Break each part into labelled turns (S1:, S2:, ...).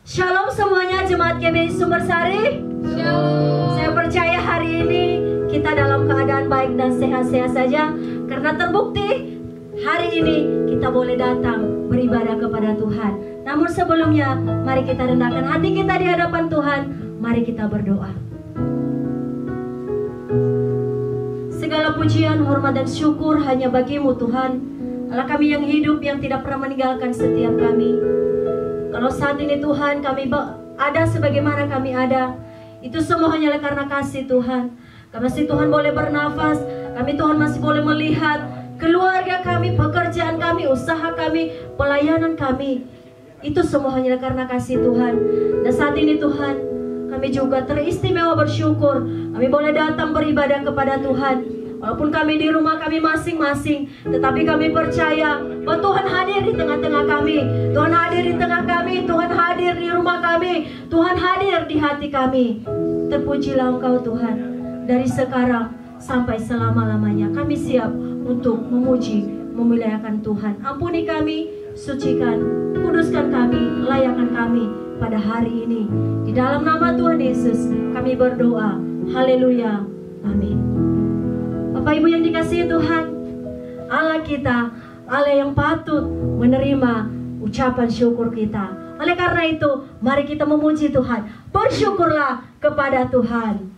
S1: Shalom semuanya jemaat GBI Sumbersari. Shalom. Saya percaya hari ini kita dalam keadaan baik dan sehat-sehat saja, karena terbukti hari ini kita boleh datang beribadah kepada Tuhan. Namun sebelumnya mari kita rendahkan hati kita di hadapan Tuhan. Mari kita berdoa. Segala pujian, hormat dan syukur hanya bagi-Mu Tuhan, Allah kami yang hidup, yang tidak pernah meninggalkan setiap kami. Kalau saat ini Tuhan kami ada sebagaimana kami ada, itu semua hanyalah karena kasih Tuhan. Masih Tuhan boleh bernafas, kami Tuhan masih boleh melihat keluarga kami, pekerjaan kami, usaha kami, pelayanan kami. Itu semua hanyalah karena kasih Tuhan. Dan saat ini Tuhan, kami juga teristimewa bersyukur, kami boleh datang beribadah kepada Tuhan. Walaupun kami di rumah kami masing-masing, tetapi kami percaya bahwa Tuhan hadir di tengah-tengah kami. Tuhan hadir di tengah kami, Tuhan hadir di rumah kami, Tuhan hadir di hati kami. Terpujilah Engkau Tuhan. Dari sekarang sampai selama-lamanya kami siap untuk memuji, memuliakan Tuhan. Ampuni kami, sucikan, kuduskan kami, layakkan kami pada hari ini. Di dalam nama Tuhan Yesus kami berdoa. Haleluya. Amin. Bapak Ibu yang dikasihi Tuhan, Allah kita, Allah yang patut menerima ucapan syukur kita. Oleh karena itu, mari kita memuji Tuhan. Bersyukurlah kepada Tuhan.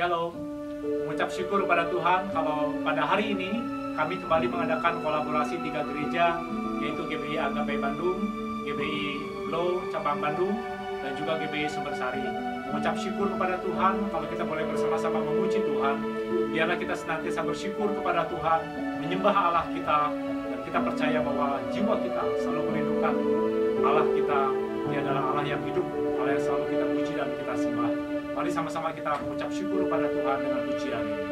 S2: Shalom, mengucap syukur kepada Tuhan kalau pada hari ini kami kembali mengadakan kolaborasi 3 gereja, yaitu GBI Agape Bandung, GBI Glow Cabang Bandung, dan juga GBI Sumbersari. Mengucap syukur kepada Tuhan kalau kita boleh bersama-sama memuji Tuhan. Biarlah kita senantiasa bersyukur kepada Tuhan, menyembah Allah kita, dan kita percaya bahwa jiwa kita selalu merindukan Allah kita. Dia adalah Allah yang hidup, Allah yang selalu kita puji dan kita sembah. Mari sama-sama kita mengucap syukur kepada Tuhan dengan pujian ini.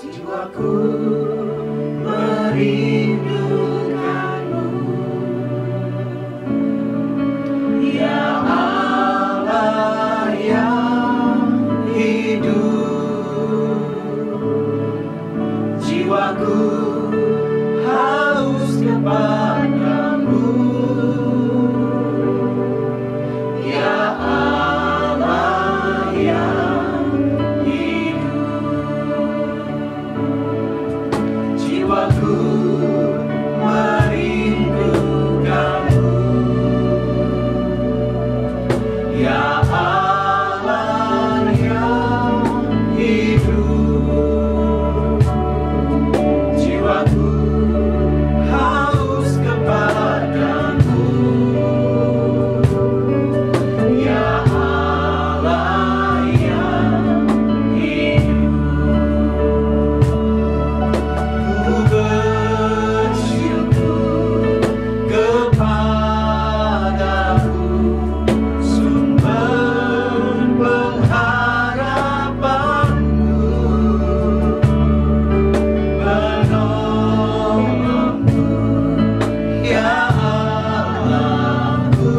S3: Jiwaku merindukanmu, ya Allah yang hidup. Jiwaku haus kepadamu, ya Allah yang hidup. Jiwaku merindukanmu, ya Allah yang hidup. Jiwaku haus kepadamu, ya Allah yang hidup. Ku bersyukur kepadamu, sumber pengharapanku, penolongku, ya Allahku,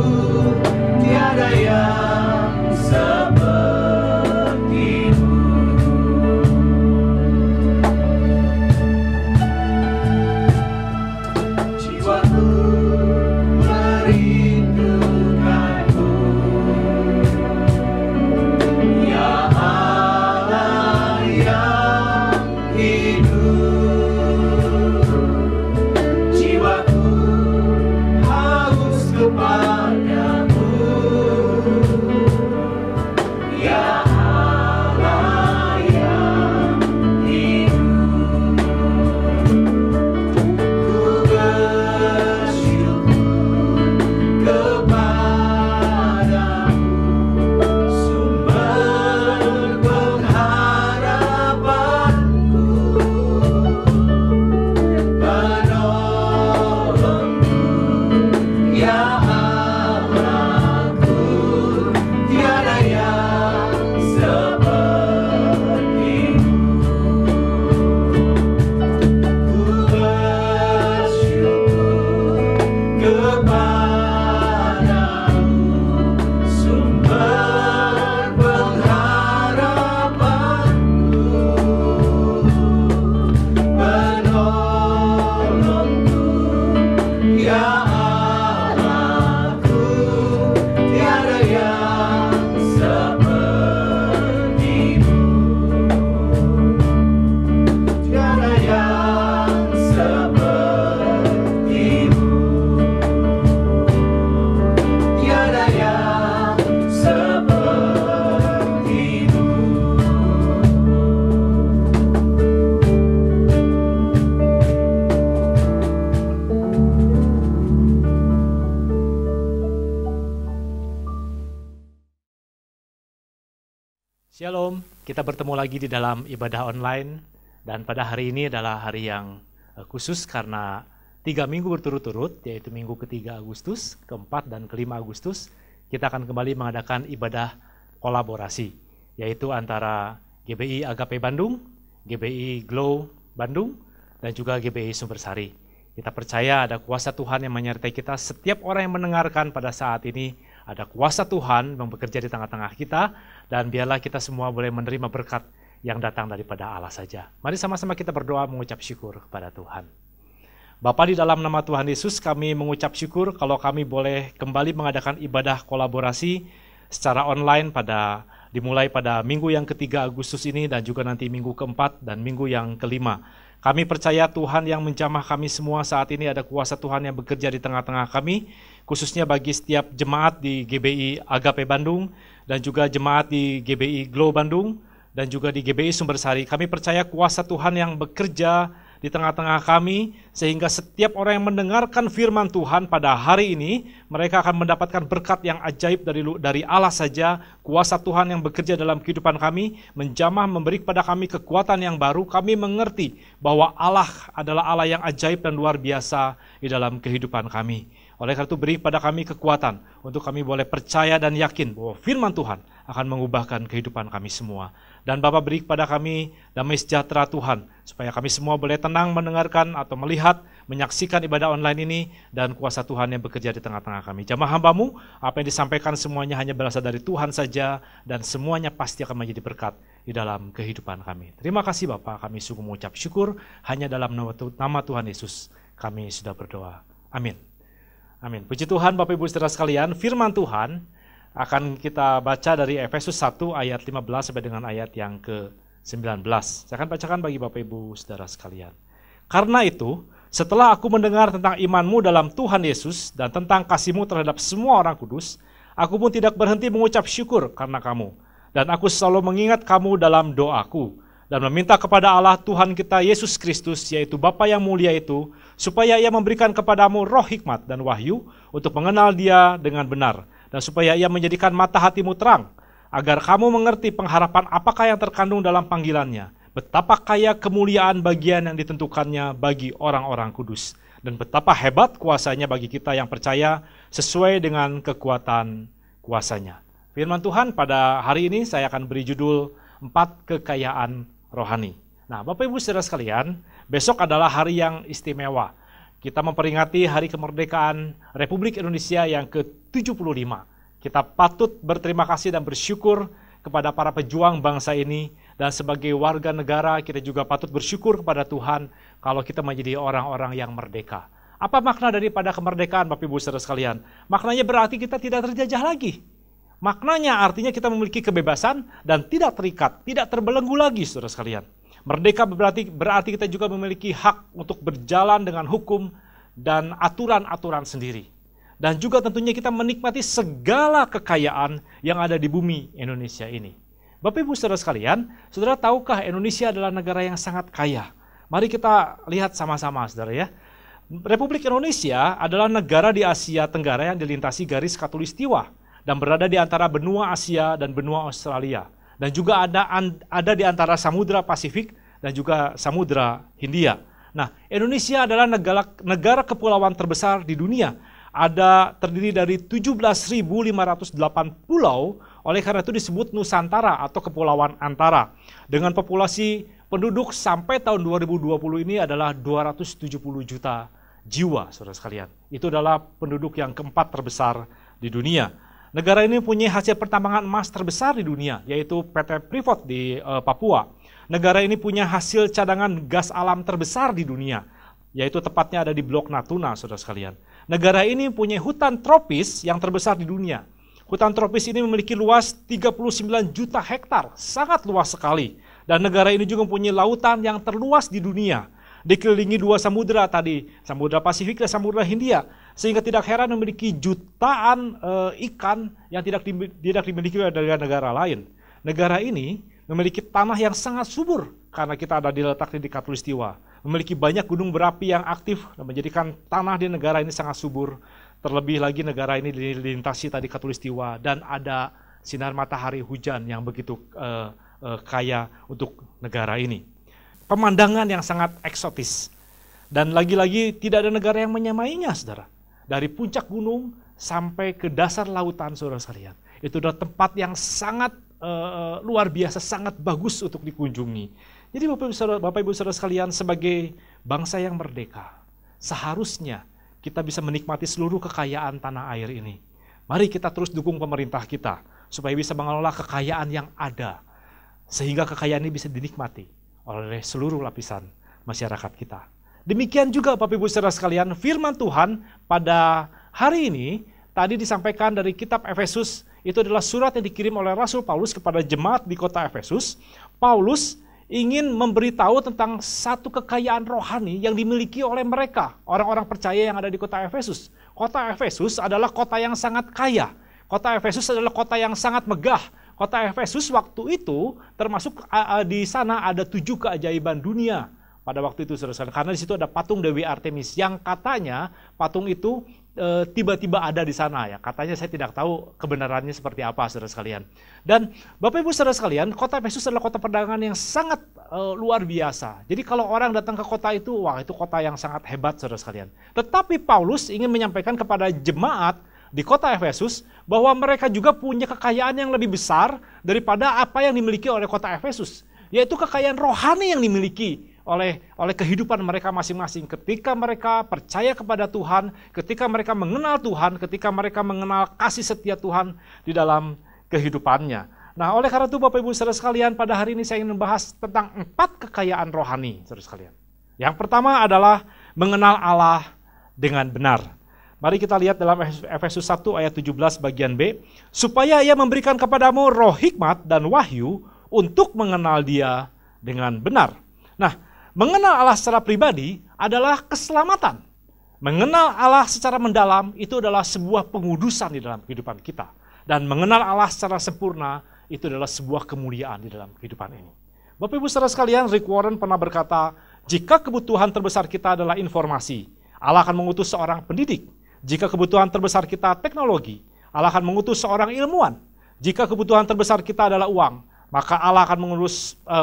S3: tiada yang sepertimu. Jiwaku merindukanmu, ya Allah yang hidup. Jiwaku haus kepadamu, ya Allah yang hidup. Ku bersyukur kepadamu, sumber pengharapanku, penolongku, ya Allahku, tiada yang sepertimu. Ku bersyukur kepadamu, sumber pengharapanku, penolongku, ya Allahku, tiada yang sepertimu. Tiada yang sepertimu, tiada yang sepertimu.
S2: Shalom, kita bertemu lagi di dalam ibadah online, dan pada hari ini adalah hari yang khusus karena 3 minggu berturut-turut, yaitu minggu ke-3 Agustus, ke-4 dan ke-5 Agustus, kita akan kembali mengadakan ibadah kolaborasi, yaitu antara GBI Agape Bandung, GBI Glow Bandung, dan juga GBI Sumbersari. Kita percaya ada kuasa Tuhan yang menyertai kita. Setiap orang yang mendengarkan pada saat ini, ada kuasa Tuhan yang bekerja di tengah-tengah kita, dan biarlah kita semua boleh menerima berkat yang datang daripada Allah saja. Mari sama-sama kita berdoa mengucap syukur kepada Tuhan. Bapa, di dalam nama Tuhan Yesus kami mengucap syukur kalau kami boleh kembali mengadakan ibadah kolaborasi secara online pada dimulai pada minggu yang ketiga Agustus ini dan juga nanti minggu keempat dan minggu yang kelima. Kami percaya Tuhan yang menjamah kami semua saat ini, ada kuasa Tuhan yang bekerja di tengah-tengah kami, khususnya bagi setiap jemaat di GBI Agape Bandung dan juga jemaat di GBI Glow Bandung dan juga di GBI Sumbersari. Kami percaya kuasa Tuhan yang bekerja di tengah-tengah kami, sehingga setiap orang yang mendengarkan firman Tuhan pada hari ini, mereka akan mendapatkan berkat yang ajaib dari Allah saja. Kuasa Tuhan yang bekerja dalam kehidupan kami, menjamah, memberi kepada kami kekuatan yang baru. Kami mengerti bahwa Allah adalah Allah yang ajaib dan luar biasa di dalam kehidupan kami. Oleh karena itu, beri kepada kami kekuatan untuk kami boleh percaya dan yakin bahwa firman Tuhan akan mengubahkan kehidupan kami semua. Dan Bapa, beri kepada kami damai sejahtera Tuhan, supaya kami semua boleh tenang mendengarkan atau melihat, menyaksikan ibadah online ini, dan kuasa Tuhan yang bekerja di tengah-tengah kami. Jamaah hamba-Mu, apa yang disampaikan semuanya hanya berasal dari Tuhan saja, dan semuanya pasti akan menjadi berkat di dalam kehidupan kami. Terima kasih Bapa, kami sungguh mengucap syukur, hanya dalam nama Tuhan Yesus kami sudah berdoa. Amin. Amin. Puji Tuhan Bapak Ibu Saudara sekalian, firman Tuhan akan kita baca dari Efesus 1 ayat 15 sampai dengan ayat yang ke-19. Saya akan bacakan bagi Bapak Ibu Saudara sekalian. Karena itu, setelah aku mendengar tentang imanmu dalam Tuhan Yesus dan tentang kasihmu terhadap semua orang kudus, aku pun tidak berhenti mengucap syukur karena kamu. Dan aku selalu mengingat kamu dalam doaku dan meminta kepada Allah Tuhan kita Yesus Kristus, yaitu Bapa yang mulia itu, supaya Ia memberikan kepadamu roh hikmat dan wahyu untuk mengenal Dia dengan benar, dan supaya Ia menjadikan mata hatimu terang, agar kamu mengerti pengharapan apakah yang terkandung dalam panggilannya, betapa kaya kemuliaan bagian yang ditentukannya bagi orang-orang kudus, dan betapa hebat kuasanya bagi kita yang percaya sesuai dengan kekuatan kuasanya. Firman Tuhan pada hari ini saya akan beri judul 4 kekayaan rohani. Nah, Bapak Ibu Saudara sekalian, besok adalah hari yang istimewa. Kita memperingati hari kemerdekaan Republik Indonesia yang ke-75. Kita patut berterima kasih dan bersyukur kepada para pejuang bangsa ini, dan sebagai warga negara kita juga patut bersyukur kepada Tuhan kalau kita menjadi orang-orang yang merdeka. Apa makna daripada kemerdekaan Bapak Ibu Saudara sekalian? Maknanya berarti kita tidak terjajah lagi. Maknanya artinya kita memiliki kebebasan dan tidak terikat, tidak terbelenggu lagi, saudara sekalian. Merdeka berarti kita juga memiliki hak untuk berjalan dengan hukum dan aturan-aturan sendiri. Dan juga tentunya kita menikmati segala kekayaan yang ada di bumi Indonesia ini. Bapak Ibu saudara sekalian, saudara tahukah Indonesia adalah negara yang sangat kaya? Mari kita lihat sama-sama, saudara ya. Republik Indonesia adalah negara di Asia Tenggara yang dilintasi garis khatulistiwa dan berada di antara benua Asia dan benua Australia, dan juga ada di antara Samudra Pasifik dan juga Samudra Hindia. Nah, Indonesia adalah negara kepulauan terbesar di dunia. Terdiri dari 17.508 pulau, oleh karena itu disebut Nusantara atau Kepulauan Antara. Dengan populasi penduduk sampai tahun 2020 ini adalah 270 juta jiwa, saudara sekalian. Itu adalah penduduk yang keempat terbesar di dunia. Negara ini punya hasil pertambangan emas terbesar di dunia, yaitu PT Freeport di Papua. Negara ini punya hasil cadangan gas alam terbesar di dunia, yaitu tepatnya ada di Blok Natuna, saudara sekalian. Negara ini punya hutan tropis yang terbesar di dunia. Hutan tropis ini memiliki luas 39 juta hektar, sangat luas sekali. Dan negara ini juga mempunyai lautan yang terluas di dunia, dikelilingi 2 samudera tadi, Samudra Pasifik dan Samudra Hindia, sehingga tidak heran memiliki jutaan ikan yang tidak dimiliki oleh negara lain. Negara ini memiliki tanah yang sangat subur karena kita ada diletakkan di khatulistiwa, memiliki banyak gunung berapi yang aktif dan menjadikan tanah di negara ini sangat subur. Terlebih lagi negara ini dilintasi tadi khatulistiwa dan ada sinar matahari hujan yang begitu kaya untuk negara ini. Pemandangan yang sangat eksotis. Dan lagi-lagi tidak ada negara yang menyamainya, saudara. Dari puncak gunung sampai ke dasar lautan, saudara sekalian. Itu adalah tempat yang sangat luar biasa, sangat bagus untuk dikunjungi. Jadi Bapak Ibu saudara sekalian, sebagai bangsa yang merdeka, seharusnya kita bisa menikmati seluruh kekayaan tanah air ini. Mari kita terus dukung pemerintah kita, supaya bisa mengelola kekayaan yang ada, sehingga kekayaan ini bisa dinikmati oleh seluruh lapisan masyarakat kita. Demikian juga Bapak Ibu saudara sekalian, firman Tuhan pada hari ini tadi disampaikan dari kitab Efesus, itu adalah surat yang dikirim oleh Rasul Paulus kepada jemaat di kota Efesus. Paulus ingin memberitahu tentang satu kekayaan rohani yang dimiliki oleh mereka, orang-orang percaya yang ada di kota Efesus. Kota Efesus adalah kota yang sangat kaya. Kota Efesus adalah kota yang sangat megah. Kota Efesus waktu itu termasuk di sana ada 7 keajaiban dunia pada waktu itu, saudara-saudara. Karena di situ ada patung Dewi Artemis yang katanya patung itu tiba-tiba ada di sana ya. Katanya, saya tidak tahu kebenarannya seperti apa, saudara sekalian. Dan Bapak Ibu saudara sekalian, kota Efesus adalah kota perdagangan yang sangat luar biasa. Jadi kalau orang datang ke kota itu, wah itu kota yang sangat hebat, saudara sekalian. Tetapi Paulus ingin menyampaikan kepada jemaat di kota Efesus bahwa mereka juga punya kekayaan yang lebih besar daripada apa yang dimiliki oleh kota Efesus, yaitu kekayaan rohani yang dimiliki oleh kehidupan mereka masing-masing. Ketika mereka percaya kepada Tuhan, ketika mereka mengenal Tuhan, ketika mereka mengenal kasih setia Tuhan di dalam kehidupannya. Nah, oleh karena itu Bapak Ibu saudara sekalian, pada hari ini saya ingin membahas tentang 4 kekayaan rohani, saudara sekalian. Yang pertama adalah mengenal Allah dengan benar. Mari kita lihat dalam Efesus 1 ayat 17 bagian B, supaya ia memberikan kepadamu roh hikmat dan wahyu untuk mengenal Dia dengan benar. Nah, mengenal Allah secara pribadi adalah keselamatan. Mengenal Allah secara mendalam itu adalah sebuah pengudusan di dalam kehidupan kita. Dan mengenal Allah secara sempurna itu adalah sebuah kemuliaan di dalam kehidupan ini. Bapak Ibu saudara sekalian, Rick Warren pernah berkata, jika kebutuhan terbesar kita adalah informasi, Allah akan mengutus seorang pendidik. Jika kebutuhan terbesar kita teknologi, Allah akan mengutus seorang ilmuwan. Jika kebutuhan terbesar kita adalah uang, maka Allah akan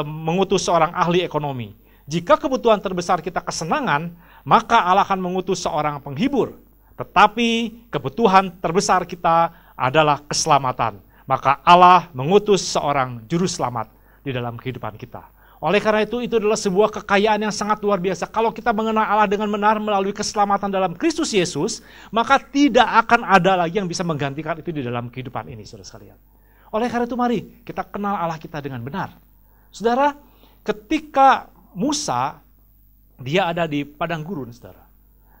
S2: mengutus seorang ahli ekonomi. Jika kebutuhan terbesar kita kesenangan, maka Allah akan mengutus seorang penghibur. Tetapi kebutuhan terbesar kita adalah keselamatan, maka Allah mengutus seorang juru selamat di dalam kehidupan kita. Oleh karena itu adalah sebuah kekayaan yang sangat luar biasa. Kalau kita mengenal Allah dengan benar melalui keselamatan dalam Kristus Yesus, maka tidak akan ada lagi yang bisa menggantikan itu di dalam kehidupan ini, saudara sekalian. Oleh karena itu mari kita kenal Allah kita dengan benar. Saudara, ketika Musa, dia ada di padang gurun, saudara.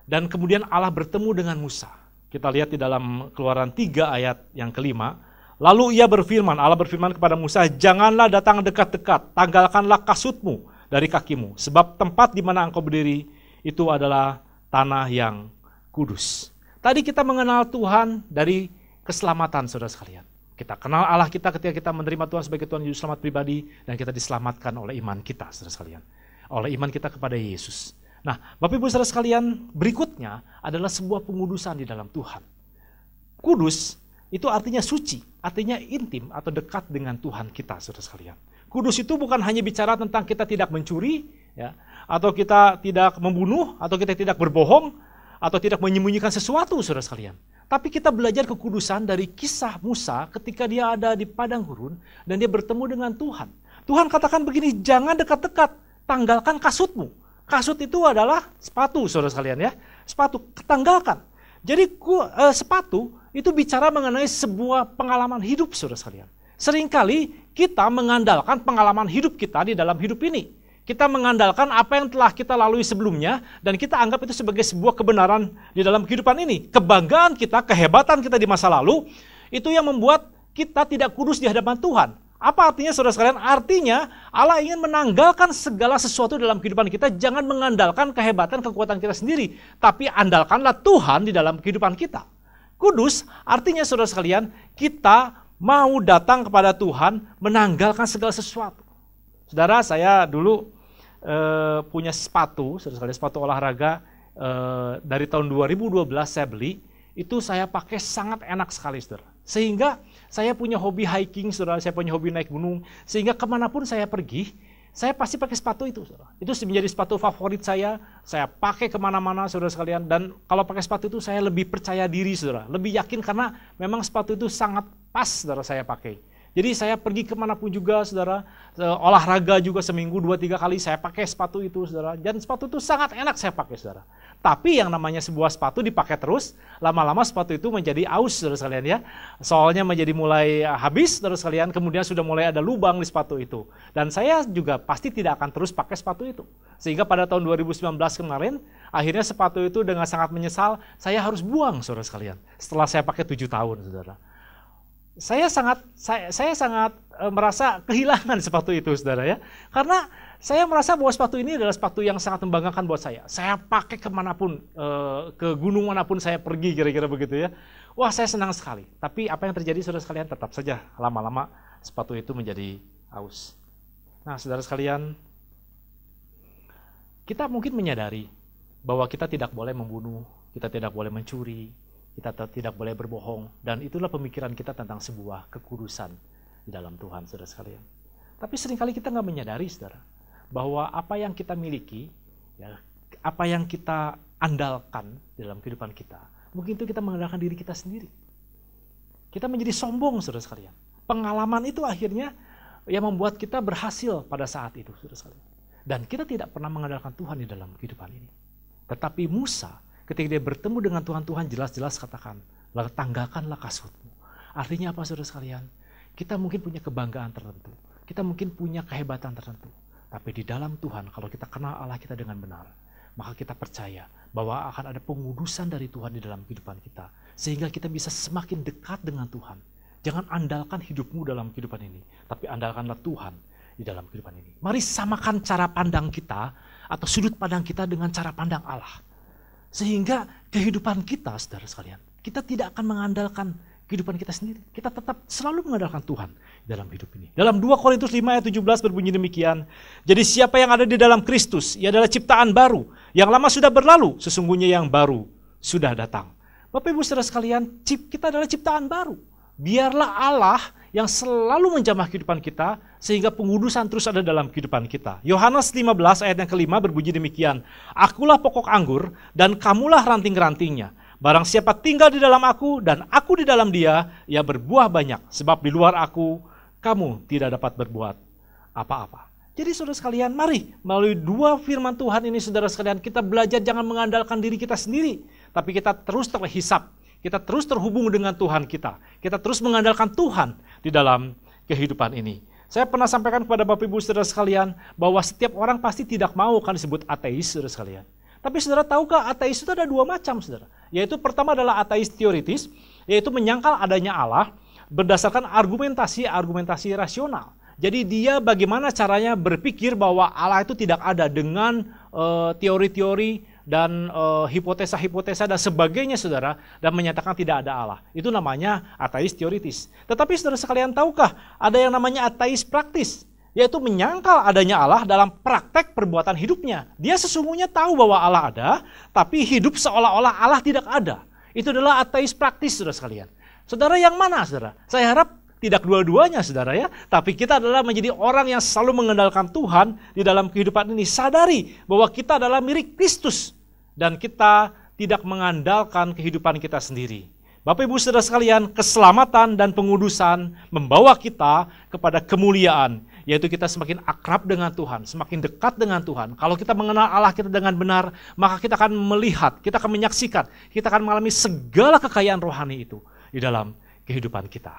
S2: Dan kemudian Allah bertemu dengan Musa. Kita lihat di dalam Keluaran 3 ayat yang kelima. Lalu Allah berfirman kepada Musa, janganlah datang dekat-dekat, tanggalkanlah kasutmu dari kakimu. Sebab tempat di mana engkau berdiri itu adalah tanah yang kudus. Tadi kita mengenal Tuhan dari keselamatan, saudara sekalian. Kita kenal Allah kita ketika kita menerima Tuhan sebagai Tuhan Juru Selamat pribadi, dan kita diselamatkan oleh iman kita, saudara sekalian. Oleh iman kita kepada Yesus. Nah, Bapak Ibu saudara sekalian, berikutnya adalah sebuah pengudusan di dalam Tuhan. Kudus itu artinya suci, artinya intim atau dekat dengan Tuhan kita, saudara sekalian. Kudus itu bukan hanya bicara tentang kita tidak mencuri, ya, atau kita tidak membunuh, atau kita tidak berbohong, atau tidak menyembunyikan sesuatu, saudara sekalian. Tapi kita belajar kekudusan dari kisah Musa ketika dia ada di padang gurun dan dia bertemu dengan Tuhan. Tuhan katakan begini, jangan dekat-dekat, tanggalkan kasutmu. Kasut itu adalah sepatu, saudara sekalian ya. Sepatu, tanggalkan. Jadi sepatu itu bicara mengenai sebuah pengalaman hidup, saudara sekalian. Seringkali kita mengandalkan pengalaman hidup kita di dalam hidup ini. Kita mengandalkan apa yang telah kita lalui sebelumnya, dan kita anggap itu sebagai sebuah kebenaran di dalam kehidupan ini. Kebanggaan kita, kehebatan kita di masa lalu, itu yang membuat kita tidak kudus di hadapan Tuhan. Apa artinya, saudara sekalian? Artinya Allah ingin menanggalkan segala sesuatu dalam kehidupan kita. Jangan mengandalkan kehebatan, kekuatan kita sendiri, tapi andalkanlah Tuhan di dalam kehidupan kita. Kudus artinya, saudara sekalian, kita mau datang kepada Tuhan menanggalkan segala sesuatu. Saudara, saya dulu punya sepatu, saudara sekalian, sepatu olahraga dari tahun 2012 saya beli. Itu saya pakai sangat enak sekali, saudara. Sehingga saya punya hobi hiking, saudara, saya punya hobi naik gunung. Sehingga kemanapun saya pergi, saya pasti pakai sepatu itu, saudara. Itu menjadi sepatu favorit saya pakai kemana-mana, saudara sekalian. Dan kalau pakai sepatu itu saya lebih percaya diri, saudara. Lebih yakin karena memang sepatu itu sangat pas, saudara, saya pakai. Jadi saya pergi kemanapun juga, saudara, olahraga juga seminggu 2-3 kali saya pakai sepatu itu, saudara. Dan sepatu itu sangat enak saya pakai, saudara. Tapi yang namanya sebuah sepatu dipakai terus, lama-lama sepatu itu menjadi aus, saudara sekalian ya. Soalnya menjadi mulai habis, saudara sekalian, kemudian sudah mulai ada lubang di sepatu itu. Dan saya juga pasti tidak akan terus pakai sepatu itu. Sehingga pada tahun 2019 kemarin, akhirnya sepatu itu dengan sangat menyesal, saya harus buang, saudara sekalian. Setelah saya pakai 7 tahun, saudara. Saya sangat merasa kehilangan sepatu itu, saudara ya. Karena saya merasa bahwa sepatu ini adalah sepatu yang sangat membanggakan buat saya. Saya pakai kemanapun, ke gunung manapun saya pergi, kira-kira begitu ya. Wah, saya senang sekali. Tapi apa yang terjadi, saudara sekalian, tetap saja lama-lama sepatu itu menjadi aus. Nah, saudara sekalian, kita mungkin menyadari bahwa kita tidak boleh membunuh, kita tidak boleh mencuri, kita tidak boleh berbohong, dan itulah pemikiran kita tentang sebuah kekudusan di dalam Tuhan, saudara sekalian. Tapi seringkali kita nggak menyadari, saudara, bahwa apa yang kita miliki, ya, apa yang kita andalkan dalam kehidupan kita, mungkin itu kita mengandalkan diri kita sendiri. Kita menjadi sombong, saudara sekalian. Pengalaman itu akhirnya yang membuat kita berhasil pada saat itu, saudara sekalian. Dan kita tidak pernah mengandalkan Tuhan di dalam kehidupan ini. Tetapi Musa, ketika dia bertemu dengan Tuhan jelas-jelas katakan, tanggakanlah kasutmu. Artinya apa, saudara sekalian? Kita mungkin punya kebanggaan tertentu. Kita mungkin punya kehebatan tertentu. Tapi di dalam Tuhan, kalau kita kenal Allah kita dengan benar, maka kita percaya bahwa akan ada pengudusan dari Tuhan di dalam kehidupan kita. Sehingga kita bisa semakin dekat dengan Tuhan. Jangan andalkan hidupmu dalam kehidupan ini, tapi andalkanlah Tuhan di dalam kehidupan ini. Mari samakan cara pandang kita atau sudut pandang kita dengan cara pandang Allah. Sehingga kehidupan kita, saudara sekalian, kita tidak akan mengandalkan kehidupan kita sendiri. Kita tetap selalu mengandalkan Tuhan dalam hidup ini. Dalam 2 Korintus 5 ayat 17 berbunyi demikian. Jadi siapa yang ada di dalam Kristus, ia adalah ciptaan baru. Yang lama sudah berlalu, sesungguhnya yang baru sudah datang. Bapak Ibu saudara sekalian, kita adalah ciptaan baru. Biarlah Allah yang selalu menjamah kehidupan kita, sehingga pengudusan terus ada dalam kehidupan kita. Yohanes 15 ayat yang kelima berbunyi demikian. Akulah pokok anggur, dan kamulah ranting-rantingnya. Barang siapa tinggal di dalam aku, dan aku di dalam dia, ia berbuah banyak. Sebab di luar aku, kamu tidak dapat berbuat apa-apa. Jadi saudara sekalian, mari melalui 2 firman Tuhan ini, saudara sekalian, kita belajar jangan mengandalkan diri kita sendiri, tapi kita terus terhisap. Kita terus terhubung dengan Tuhan kita. Kita terus mengandalkan Tuhan di dalam kehidupan ini. Saya pernah sampaikan kepada Bapak Ibu saudara sekalian bahwa setiap orang pasti tidak mau kan disebut ateis, saudara sekalian. Tapi saudara tahukah ateis itu ada 2 macam, saudara. Yaitu pertama adalah ateis teoritis, yaitu menyangkal adanya Allah berdasarkan argumentasi rasional. Jadi dia bagaimana caranya berpikir bahwa Allah itu tidak ada dengan teori-teori dan hipotesa-hipotesa dan sebagainya, saudara, dan menyatakan tidak ada Allah. Itu namanya ateis teoritis. Tetapi saudara sekalian tahukah ada yang namanya ateis praktis, yaitu menyangkal adanya Allah dalam praktek perbuatan hidupnya. Dia sesungguhnya tahu bahwa Allah ada, tapi hidup seolah-olah Allah tidak ada. Itu adalah ateis praktis, saudara sekalian. Saudara yang mana, saudara? Saya harap tidak dua-duanya, saudara ya. Tapi kita adalah menjadi orang yang selalu mengandalkan Tuhan di dalam kehidupan ini. Sadari bahwa kita adalah mirip Kristus. Dan kita tidak mengandalkan kehidupan kita sendiri. Bapak Ibu saudara sekalian, keselamatan dan pengudusan membawa kita kepada kemuliaan. Yaitu kita semakin akrab dengan Tuhan, semakin dekat dengan Tuhan. Kalau kita mengenal Allah kita dengan benar, maka kita akan melihat, kita akan menyaksikan, kita akan mengalami segala kekayaan rohani itu di dalam kehidupan kita.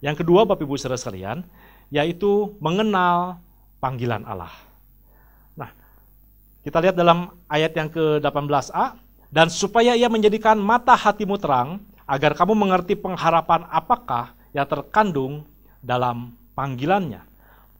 S2: Yang kedua, Bapak Ibu saudara sekalian, yaitu mengenal panggilan Allah. Nah, kita lihat dalam ayat yang ke-18a, dan supaya ia menjadikan mata hatimu terang, agar kamu mengerti pengharapan apakah yang terkandung dalam panggilannya.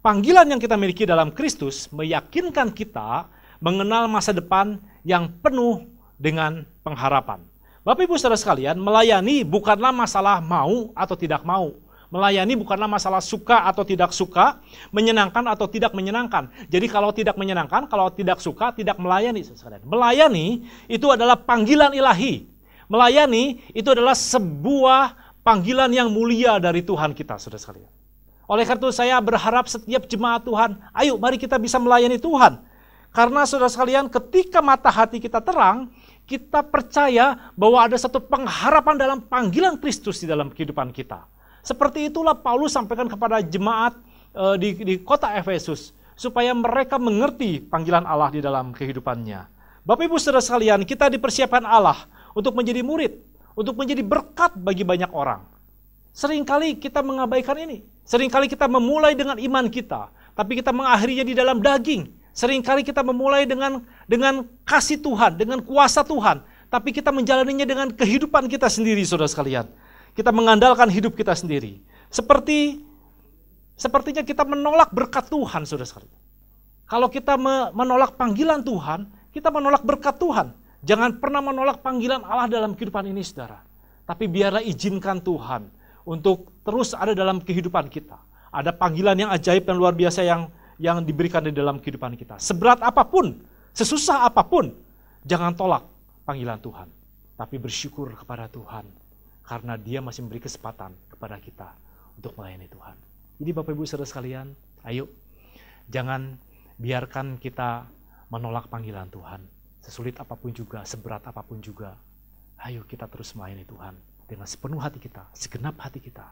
S2: Panggilan yang kita miliki dalam Kristus meyakinkan kita mengenal masa depan yang penuh dengan pengharapan. Bapak Ibu saudara sekalian, melayani bukanlah masalah mau atau tidak mau. Melayani bukanlah masalah suka atau tidak suka, menyenangkan atau tidak menyenangkan. Jadi kalau tidak menyenangkan, kalau tidak suka, tidak melayani. Melayani itu adalah panggilan ilahi. Melayani itu adalah sebuah panggilan yang mulia dari Tuhan kita, saudara sekalian. Oleh karena itu saya berharap setiap jemaat Tuhan, ayo mari kita bisa melayani Tuhan. Karena saudara sekalian, ketika mata hati kita terang, kita percaya bahwa ada satu pengharapan dalam panggilan Kristus di dalam kehidupan kita. Seperti itulah Paulus sampaikan kepada jemaat di kota Efesus, supaya mereka mengerti panggilan Allah di dalam kehidupannya. Bapak Ibu saudara sekalian, kita dipersiapkan Allah untuk menjadi murid, untuk menjadi berkat bagi banyak orang. Seringkali kita mengabaikan ini. Seringkali kita memulai dengan iman kita, tapi kita mengakhirinya di dalam daging. Seringkali kita memulai dengan kasih Tuhan, dengan kuasa Tuhan, tapi kita menjalaninya dengan kehidupan kita sendiri, saudara sekalian. Kita mengandalkan hidup kita sendiri. Sepertinya kita menolak berkat Tuhan, saudara sekalian. Kalau kita menolak panggilan Tuhan, kita menolak berkat Tuhan. Jangan pernah menolak panggilan Allah dalam kehidupan ini, saudara. Tapi biarlah izinkan Tuhan untuk terus ada dalam kehidupan kita. Ada panggilan yang ajaib dan luar biasa yang diberikan di dalam kehidupan kita. Seberat apapun, sesusah apapun, jangan tolak panggilan Tuhan. Tapi bersyukur kepada Tuhan, karena Dia masih memberi kesempatan kepada kita untuk melayani Tuhan. Jadi Bapak Ibu saudara sekalian, ayo jangan biarkan kita menolak panggilan Tuhan. Sesulit apapun juga, seberat apapun juga, ayo kita terus melayani Tuhan dengan sepenuh hati kita, segenap hati kita.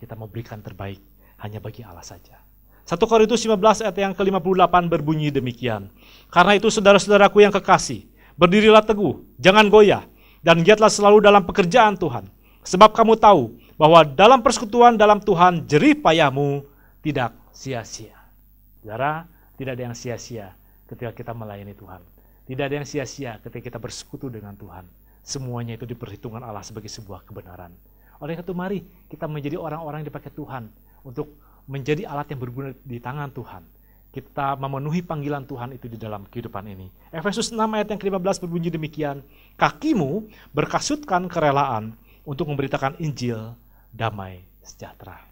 S2: Kita mau berikan terbaik hanya bagi Allah saja. 1 Korintus 15 ayat yang ke-58 berbunyi demikian. Karena itu saudara-saudaraku yang kekasih, berdirilah teguh, jangan goyah, dan giatlah selalu dalam pekerjaan Tuhan. Sebab kamu tahu bahwa dalam persekutuan dalam Tuhan jerih payahmu tidak sia-sia. Saudara, tidak ada yang sia-sia ketika kita melayani Tuhan. Tidak ada yang sia-sia ketika kita bersekutu dengan Tuhan. Semuanya itu diperhitungkan Allah sebagai sebuah kebenaran. Oleh karena itu mari kita menjadi orang-orang yang dipakai Tuhan untuk menjadi alat yang berguna di tangan Tuhan. Kita memenuhi panggilan Tuhan itu di dalam kehidupan ini. Efesus 6 ayat yang ke-15 berbunyi demikian. Kakimu berkasutkan kerelaan untuk memberitakan Injil damai sejahtera.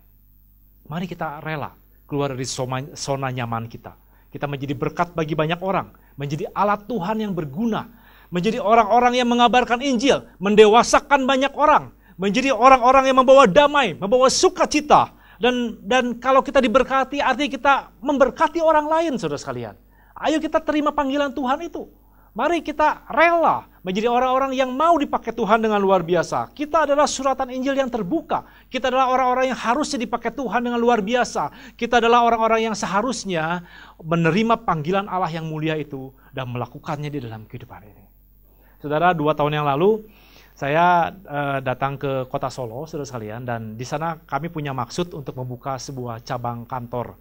S2: Mari kita rela keluar dari zona nyaman kita. Kita menjadi berkat bagi banyak orang. Menjadi alat Tuhan yang berguna. Menjadi orang-orang yang mengabarkan Injil. Mendewasakan banyak orang. Menjadi orang-orang yang membawa damai, membawa sukacita. Dan kalau kita diberkati, artinya kita memberkati orang lain, saudara sekalian. Ayo kita terima panggilan Tuhan itu. Mari kita rela menjadi orang-orang yang mau dipakai Tuhan dengan luar biasa. Kita adalah suratan Injil yang terbuka. Kita adalah orang-orang yang harusnya dipakai Tuhan dengan luar biasa. Kita adalah orang-orang yang seharusnya menerima panggilan Allah yang mulia itu dan melakukannya di dalam kehidupan ini. Saudara, 2 tahun yang lalu saya datang ke kota Solo, saudara sekalian, dan di sana kami punya maksud untuk membuka sebuah cabang kantor.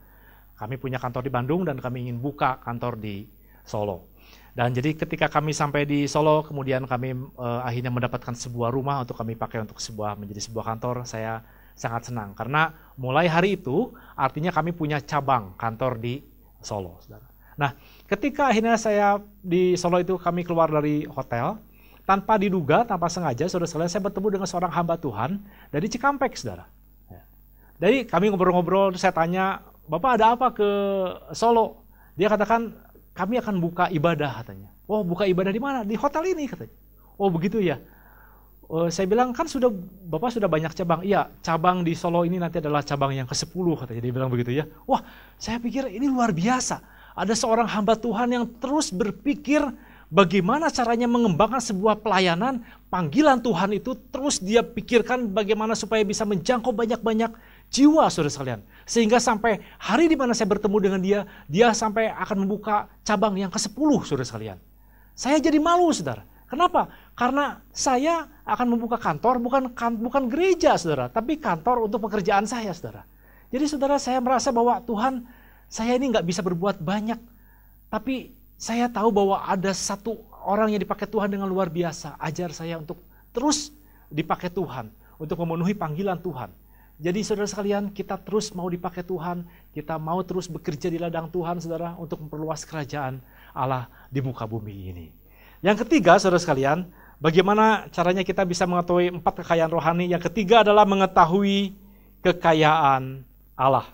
S2: Kami punya kantor di Bandung dan kami ingin buka kantor di Solo. Dan jadi ketika kami sampai di Solo, kemudian kami akhirnya mendapatkan sebuah rumah untuk kami pakai untuk menjadi sebuah kantor. Saya sangat senang karena mulai hari itu artinya kami punya cabang kantor di Solo, saudara. Nah, ketika akhirnya saya di Solo itu kami keluar dari hotel, tanpa diduga, tanpa sengaja, saudara sekalian, saya bertemu dengan seorang hamba Tuhan dari Cikampek, saudara. Jadi kami ngobrol-ngobrol, saya tanya, Bapak ada apa ke Solo? Dia katakan, kami akan buka ibadah, katanya. Oh, buka ibadah di mana? Di hotel ini, katanya. Oh, begitu ya. Saya bilang, kan Bapak sudah banyak cabang. Iya, cabang di Solo ini nanti adalah cabang yang ke-10, katanya. Dia bilang begitu ya. Wah, saya pikir ini luar biasa. Ada seorang hamba Tuhan yang terus berpikir bagaimana caranya mengembangkan sebuah pelayanan, panggilan Tuhan itu terus dia pikirkan bagaimana supaya bisa menjangkau banyak-banyak jiwa, saudara sekalian. Sehingga sampai hari di mana saya bertemu dengan dia sampai akan membuka cabang yang ke-10, saudara sekalian. Saya jadi malu, saudara. Kenapa? Karena saya akan membuka kantor, bukan gereja, saudara, tapi kantor untuk pekerjaan saya, saudara. Jadi saudara, saya merasa bahwa Tuhan, saya ini nggak bisa berbuat banyak, tapi saya tahu bahwa ada satu orang yang dipakai Tuhan dengan luar biasa. Ajar saya untuk terus dipakai Tuhan, untuk memenuhi panggilan Tuhan. Jadi saudara sekalian, kita terus mau dipakai Tuhan, kita mau terus bekerja di ladang Tuhan, saudara, untuk memperluas kerajaan Allah di muka bumi ini. Yang ketiga, saudara sekalian, bagaimana caranya kita bisa mengetahui 4 kekayaan rohani? Yang ketiga adalah mengetahui kekayaan Allah.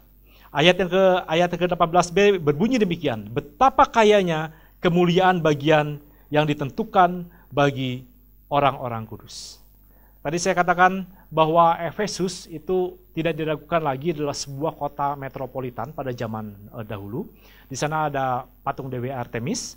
S2: Ayat yang ke-18b berbunyi demikian. Betapa kayanya kemuliaan bagian yang ditentukan bagi orang-orang kudus. Tadi saya katakan bahwa Efesus itu tidak diragukan lagi adalah sebuah kota metropolitan pada zaman dahulu. Di sana ada patung Dewi Artemis,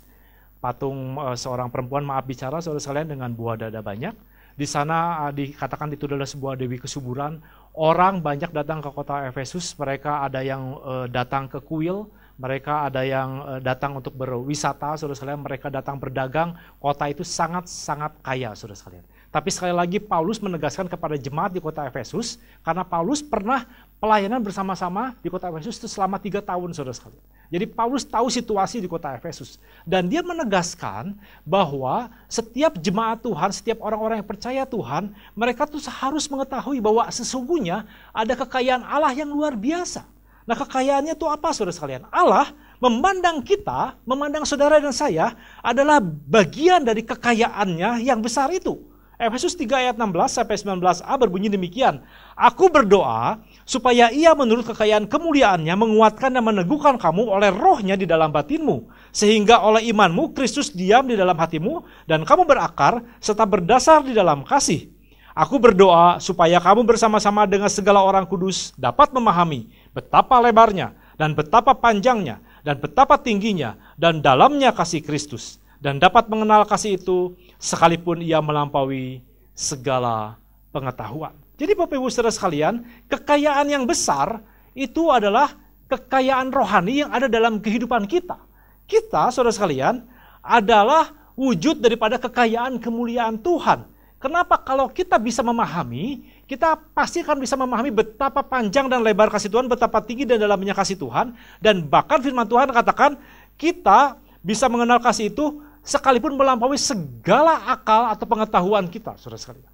S2: patung seorang perempuan, maaf bicara saudara sekalian, dengan buah dada banyak. Di sana dikatakan itu adalah sebuah dewi kesuburan. Orang banyak datang ke kota Efesus, mereka ada yang datang ke kuil, mereka ada yang datang untuk berwisata, saudara sekalian, mereka datang berdagang. Kota itu sangat-sangat kaya, saudara sekalian. Tapi sekali lagi Paulus menegaskan kepada jemaat di kota Efesus, karena Paulus pernah pelayanan bersama-sama di kota Efesus itu selama 3 tahun, saudara sekalian. Jadi Paulus tahu situasi di kota Efesus. Dan dia menegaskan bahwa setiap jemaat Tuhan, setiap orang-orang yang percaya Tuhan, mereka tuh harus mengetahui bahwa sesungguhnya ada kekayaan Allah yang luar biasa. Nah, kekayaannya itu apa, saudara sekalian? Allah memandang kita, memandang saudara dan saya adalah bagian dari kekayaannya yang besar itu. Efesus 3 ayat 16 sampai 19a berbunyi demikian. Aku berdoa supaya ia menurut kekayaan kemuliaannya menguatkan dan meneguhkan kamu oleh rohnya di dalam batinmu. Sehingga oleh imanmu Kristus diam di dalam hatimu dan kamu berakar serta berdasar di dalam kasih. Aku berdoa supaya kamu bersama-sama dengan segala orang kudus dapat memahami betapa lebarnya dan betapa panjangnya dan betapa tingginya dan dalamnya kasih Kristus. Dan dapat mengenal kasih itu sekalipun ia melampaui segala pengetahuan. Jadi Bapak Ibu Saudara sekalian, kekayaan yang besar itu adalah kekayaan rohani yang ada dalam kehidupan kita. Kita, saudara sekalian, adalah wujud daripada kekayaan kemuliaan Tuhan. Kenapa? Kalau kita bisa memahami, kita pasti akan bisa memahami betapa panjang dan lebar kasih Tuhan, betapa tinggi dan dalamnya kasih Tuhan. Dan bahkan firman Tuhan katakan, kita bisa mengenal kasih itu sekalipun melampaui segala akal atau pengetahuan kita, saudara sekalian.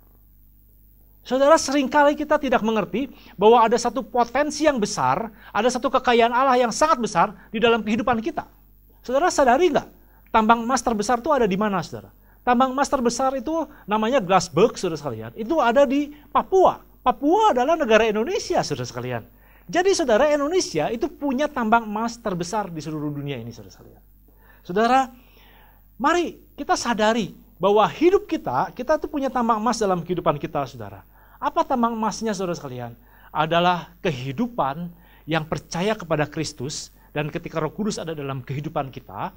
S2: Saudara, seringkali kita tidak mengerti bahwa ada satu potensi yang besar, ada satu kekayaan Allah yang sangat besar di dalam kehidupan kita. Saudara sadari nggak? Tambang emas terbesar itu ada di mana, saudara? Tambang emas terbesar itu namanya Grasberg, saudara sekalian. Itu ada di Papua. Papua adalah negara Indonesia, saudara sekalian. Jadi saudara, Indonesia itu punya tambang emas terbesar di seluruh dunia ini, saudara sekalian. Saudara, mari kita sadari bahwa hidup kita tuh punya tambang emas dalam kehidupan kita, saudara. Apa tambang emasnya, saudara sekalian? Adalah kehidupan yang percaya kepada Kristus, dan ketika Roh Kudus ada dalam kehidupan kita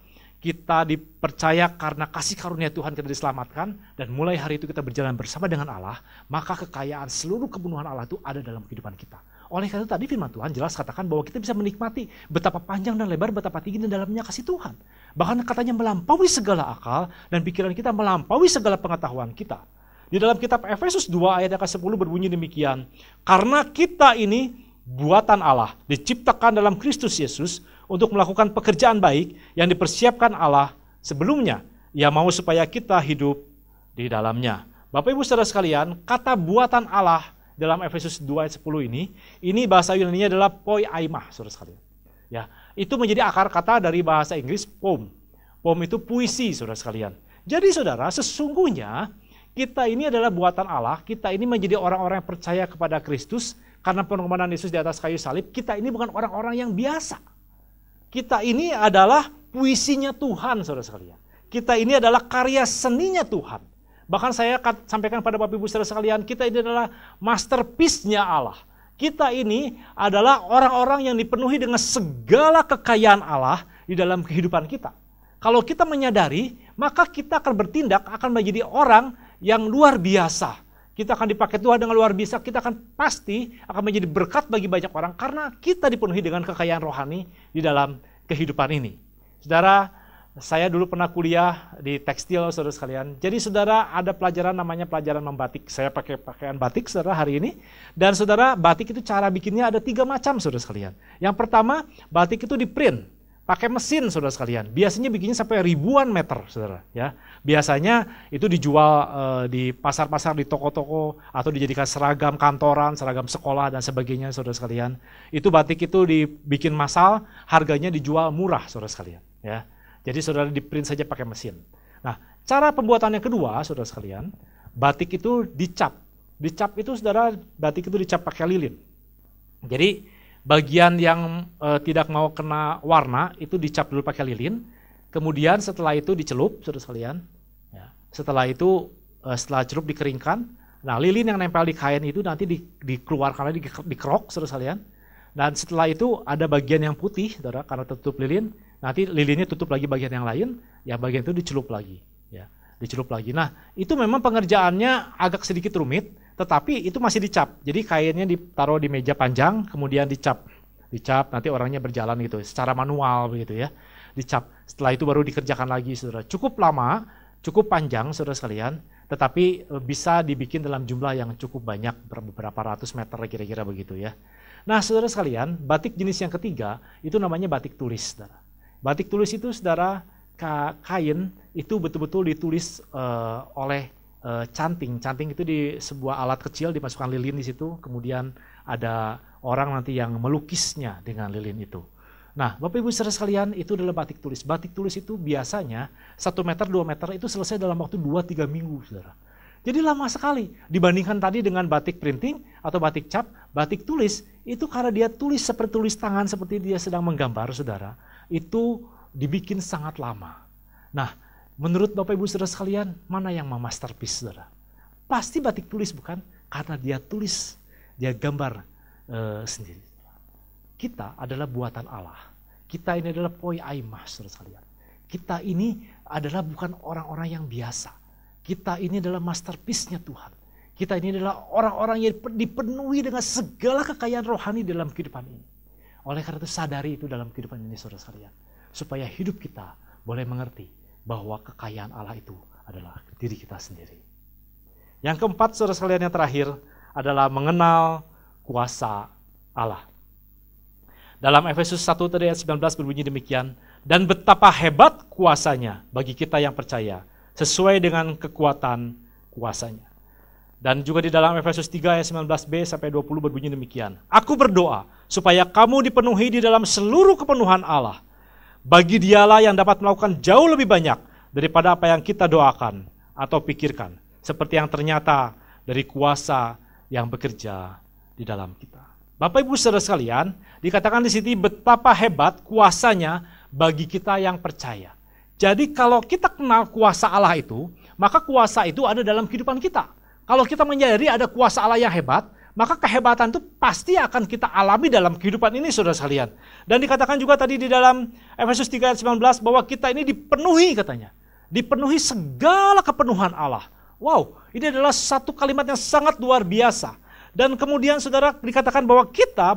S2: dipercaya karena kasih karunia Tuhan kita diselamatkan, dan mulai hari itu kita berjalan bersama dengan Allah, maka kekayaan seluruh kepenuhan Allah itu ada dalam kehidupan kita. Oleh karena itu tadi firman Tuhan jelas katakan bahwa kita bisa menikmati betapa panjang dan lebar, betapa tinggi dan dalamnya kasih Tuhan. Bahkan katanya melampaui segala akal dan pikiran kita, melampaui segala pengetahuan kita. Di dalam kitab Efesus 2 ayat ke-10 berbunyi demikian. Karena kita ini buatan Allah, diciptakan dalam Kristus Yesus untuk melakukan pekerjaan baik yang dipersiapkan Allah sebelumnya. Ia mau supaya kita hidup di dalamnya. Bapak Ibu Saudara sekalian, kata buatan Allah dalam Efesus 2 ayat 10 ini bahasa Yunani adalah poiaima, Saudara sekalian. Ya, itu menjadi akar kata dari bahasa Inggris poem. Poem itu puisi, Saudara sekalian. Jadi Saudara, sesungguhnya kita ini adalah buatan Allah, kita ini menjadi orang-orang yang percaya kepada Kristus karena pengorbanan Yesus di atas kayu salib. Kita ini bukan orang-orang yang biasa. Kita ini adalah puisinya Tuhan, saudara sekalian. Kita ini adalah karya seninya Tuhan. Bahkan saya sampaikan pada Bapak Ibu saudara sekalian, kita ini adalah masterpiece-nya Allah. Kita ini adalah orang-orang yang dipenuhi dengan segala kekayaan Allah di dalam kehidupan kita. Kalau kita menyadari, maka kita akan bertindak, akan menjadi orang yang luar biasa. Kita akan dipakai Tuhan dengan luar biasa, kita pasti akan menjadi berkat bagi banyak orang karena kita dipenuhi dengan kekayaan rohani di dalam kehidupan ini. Saudara, saya dulu pernah kuliah di tekstil, saudara sekalian. Jadi saudara, ada pelajaran namanya pelajaran membatik. Saya pakai pakaian batik, saudara, hari ini. Dan saudara, batik itu cara bikinnya ada 3 macam, saudara sekalian. Yang pertama, batik itu di print. Pakai mesin, saudara sekalian. Biasanya bikinnya sampai ribuan meter, saudara. Ya, biasanya itu dijual di pasar-pasar, di toko-toko, atau dijadikan seragam kantoran, seragam sekolah dan sebagainya, saudara sekalian. Itu batik itu dibikin massal, harganya dijual murah, saudara sekalian. Ya, jadi saudara di print saja pakai mesin. Nah, cara pembuatan yang kedua, saudara sekalian, batik itu dicap. Dicap itu, saudara, batik itu dicap pakai lilin. Jadi bagian yang tidak mau kena warna itu dicap dulu pakai lilin, kemudian setelah itu dicelup, saudara sekalian. Ya. Setelah itu, setelah celup dikeringkan, nah lilin yang nempel di kain itu nanti dikeluarkan lagi, dikerok, saudara sekalian. Dan setelah itu ada bagian yang putih, saudara, karena tertutup lilin, nanti lilinnya tutup lagi bagian yang lain, ya bagian itu dicelup lagi. Ya, dicelup lagi. Nah, itu memang pengerjaannya agak sedikit rumit, tetapi itu masih dicap. Jadi kainnya ditaruh di meja panjang, kemudian dicap. Dicap, nanti orangnya berjalan gitu, secara manual begitu ya. Dicap. Setelah itu baru dikerjakan lagi, saudara. Cukup lama, cukup panjang, saudara sekalian. tetapi bisa dibikin dalam jumlah yang cukup banyak, beberapa ratus meter kira-kira begitu ya. Nah saudara sekalian, batik jenis yang ketiga itu namanya batik tulis, saudara. Batik tulis itu saudara, kain itu betul-betul ditulis oleh canting. Canting itu di sebuah alat kecil dimasukkan lilin di situ, kemudian ada orang nanti yang melukisnya dengan lilin itu. Nah, Bapak Ibu saudara sekalian, itu adalah batik tulis. Batik tulis itu biasanya 1 meter, 2 meter itu selesai dalam waktu 2-3 minggu, saudara. Jadi lama sekali dibandingkan tadi dengan batik printing atau batik cap. Batik tulis itu karena dia tulis seperti tulis tangan, seperti dia sedang menggambar, saudara. Itu dibikin sangat lama. Nah, menurut Bapak Ibu saudara sekalian, mana yang masterpiece, saudara? Pasti batik tulis, bukan? Karena dia tulis, dia gambar sendiri. Kita adalah buatan Allah. Kita ini adalah poi aimah, saudara sekalian. Kita ini adalah bukan orang-orang yang biasa. Kita ini adalah masterpiece-nya Tuhan. Kita ini adalah orang-orang yang dipenuhi dengan segala kekayaan rohani dalam kehidupan ini. Oleh karena itu sadari itu dalam kehidupan ini, saudara sekalian. Supaya hidup kita boleh mengerti bahwa kekayaan Allah itu adalah diri kita sendiri. Yang keempat, saudara sekalian, yang terakhir adalah mengenal kuasa Allah. Dalam Efesus 1 tadi ayat 19 berbunyi demikian, dan betapa hebat kuasanya bagi kita yang percaya, sesuai dengan kekuatan kuasanya. Dan juga di dalam Efesus 3 ayat 19b sampai 20 berbunyi demikian, aku berdoa supaya kamu dipenuhi di dalam seluruh kepenuhan Allah. Bagi dialah yang dapat melakukan jauh lebih banyak daripada apa yang kita doakan atau pikirkan, seperti yang ternyata dari kuasa yang bekerja di dalam kita. Bapak Ibu saudara sekalian, dikatakan di sini betapa hebat kuasanya bagi kita yang percaya. Jadi kalau kita kenal kuasa Allah itu, maka kuasa itu ada dalam kehidupan kita. Kalau kita menyadari ada kuasa Allah yang hebat, maka kehebatan itu pasti akan kita alami dalam kehidupan ini, saudara sekalian. Dan dikatakan juga tadi di dalam Efesus 3 ayat 19 bahwa kita ini dipenuhi, katanya. Dipenuhi segala kepenuhan Allah. Wow, ini adalah satu kalimat yang sangat luar biasa. Dan kemudian saudara dikatakan bahwa kita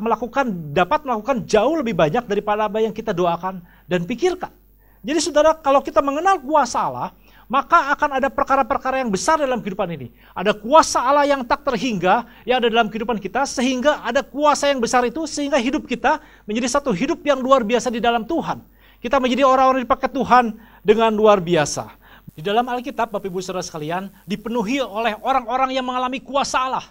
S2: dapat melakukan jauh lebih banyak daripada apa yang kita doakan dan pikirkan. Jadi saudara, kalau kita mengenal kuasa Allah, maka akan ada perkara-perkara yang besar dalam kehidupan ini. Ada kuasa Allah yang tak terhingga yang ada dalam kehidupan kita, sehingga ada kuasa yang besar itu, sehingga hidup kita menjadi satu hidup yang luar biasa di dalam Tuhan. Kita menjadi orang-orang yang dipakai Tuhan dengan luar biasa. Di dalam Alkitab, Bapak Ibu saudara sekalian, dipenuhi oleh orang-orang yang mengalami kuasa Allah.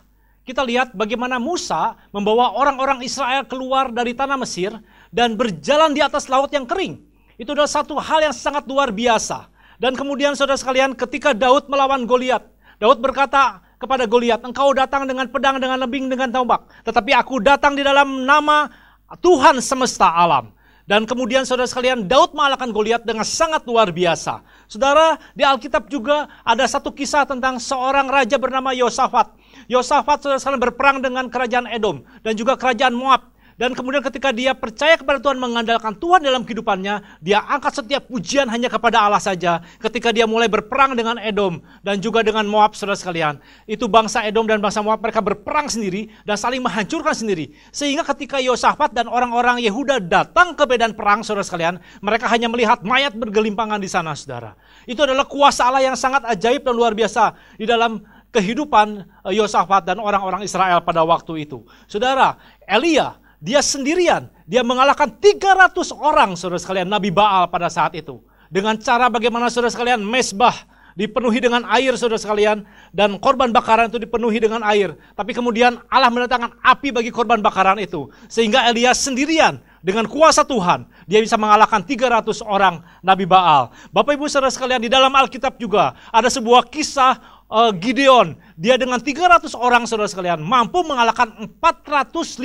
S2: Kita lihat bagaimana Musa membawa orang-orang Israel keluar dari tanah Mesir dan berjalan di atas laut yang kering. Itu adalah satu hal yang sangat luar biasa. Dan kemudian saudara sekalian, ketika Daud melawan Goliat, Daud berkata kepada Goliat, engkau datang dengan pedang, dengan lembing, dengan tombak. Tetapi aku datang di dalam nama Tuhan semesta alam. Dan kemudian saudara sekalian, Daud mengalahkan Goliat dengan sangat luar biasa. Saudara, di Alkitab juga ada satu kisah tentang seorang raja bernama Yosafat. Yosafat saudara sekalian berperang dengan kerajaan Edom dan juga kerajaan Moab. Dan kemudian ketika dia percaya kepada Tuhan, mengandalkan Tuhan dalam kehidupannya, dia angkat setiap pujian hanya kepada Allah saja. Ketika dia mulai berperang dengan Edom dan juga dengan Moab, saudara sekalian. Itu bangsa Edom dan bangsa Moab, mereka berperang sendiri dan saling menghancurkan sendiri. Sehingga ketika Yosafat dan orang-orang Yehuda datang ke medan perang, saudara sekalian, mereka hanya melihat mayat bergelimpangan di sana, saudara. Itu adalah kuasa Allah yang sangat ajaib dan luar biasa di dalam kehidupan Yosafat dan orang-orang Israel pada waktu itu. Saudara, Elia, dia sendirian, dia mengalahkan 300 orang, saudara sekalian, Nabi Baal pada saat itu. Dengan cara bagaimana, saudara sekalian, mezbah dipenuhi dengan air, saudara sekalian, dan korban bakaran itu dipenuhi dengan air. Tapi kemudian Allah mendatangkan api bagi korban bakaran itu. Sehingga Elia sendirian, dengan kuasa Tuhan, dia bisa mengalahkan 300 orang Nabi Baal. Bapak Ibu saudara sekalian, di dalam Alkitab juga ada sebuah kisah Gideon. Dia dengan 300 orang saudara sekalian mampu mengalahkan 450.000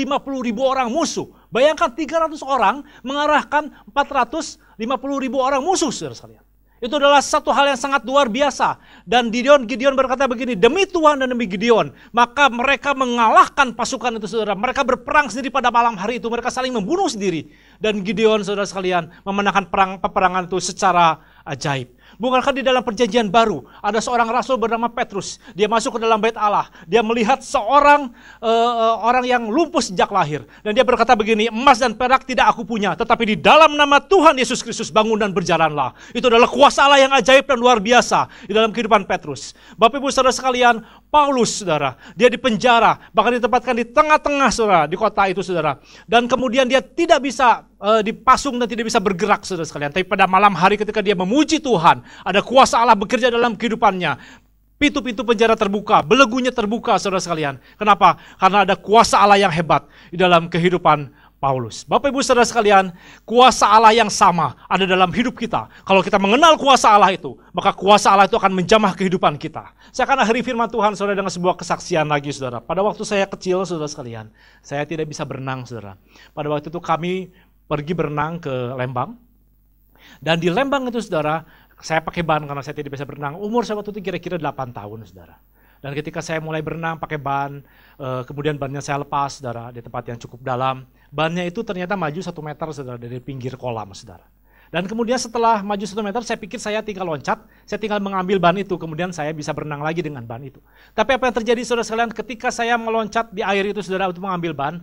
S2: orang musuh. Bayangkan 300 orang mengalahkan 450.000 orang musuh, saudara sekalian. Itu adalah satu hal yang sangat luar biasa. Dan Gideon berkata begini, demi Tuhan dan demi Gideon, maka mereka mengalahkan pasukan itu, saudara. Mereka berperang sendiri pada malam hari itu, mereka saling membunuh sendiri. Dan Gideon, saudara sekalian, memenangkan peperangan itu secara ajaib. Bukankah di dalam perjanjian baru ada seorang rasul bernama Petrus. Dia masuk ke dalam bait Allah. Dia melihat seorang orang yang lumpuh sejak lahir. Dan dia berkata begini, emas dan perak tidak aku punya. Tetapi di dalam nama Tuhan Yesus Kristus bangun dan berjalanlah. Itu adalah kuasa Allah yang ajaib dan luar biasa di dalam kehidupan Petrus. Bapak ibu saudara sekalian, Paulus saudara, dia dipenjara. Bahkan ditempatkan di tengah-tengah saudara, di kota itu saudara. Dan kemudian dia tidak bisa dipasung dan tidak bisa bergerak saudara sekalian. Tapi pada malam hari ketika dia memuji Tuhan, ada kuasa Allah bekerja dalam kehidupannya. Pintu-pintu penjara terbuka, belegunya terbuka saudara sekalian. Kenapa? Karena ada kuasa Allah yang hebat di dalam kehidupan Paulus. Bapak ibu saudara sekalian, kuasa Allah yang sama ada dalam hidup kita. Kalau kita mengenal kuasa Allah itu, maka kuasa Allah itu akan menjamah kehidupan kita. Saya akan akhiri firman Tuhan saudara dengan sebuah kesaksian lagi saudara. Pada waktu saya kecil saudara sekalian, saya tidak bisa berenang saudara. Pada waktu itu kami pergi berenang ke Lembang. Dan di Lembang itu saudara, saya pakai ban karena saya tidak bisa berenang. Umur saya waktu itu kira-kira 8 tahun saudara. Dan ketika saya mulai berenang pakai ban, kemudian bannya saya lepas saudara di tempat yang cukup dalam. Bannya itu ternyata maju 1 meter saudara dari pinggir kolam saudara. Dan kemudian setelah maju 1 meter saya pikir saya tinggal loncat, saya tinggal mengambil ban itu, kemudian saya bisa berenang lagi dengan ban itu. Tapi apa yang terjadi saudara sekalian ketika saya meloncat di air itu saudara untuk mengambil ban,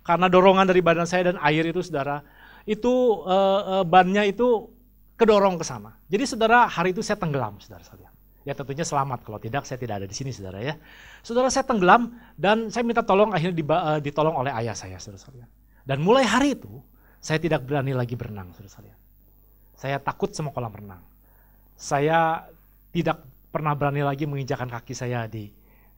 S2: karena dorongan dari badan saya dan air itu saudara, itu bannya itu kedorong ke sana. Jadi saudara hari itu saya tenggelam saudara sekalian. Ya tentunya selamat, kalau tidak saya tidak ada di sini saudara ya. Saudara saya tenggelam dan saya minta tolong, akhirnya ditolong oleh ayah saya saudara sekalian. Dan mulai hari itu saya tidak berani lagi berenang saudara sekalian. Saya takut sama kolam renang. Saya tidak pernah berani lagi menginjakan kaki saya di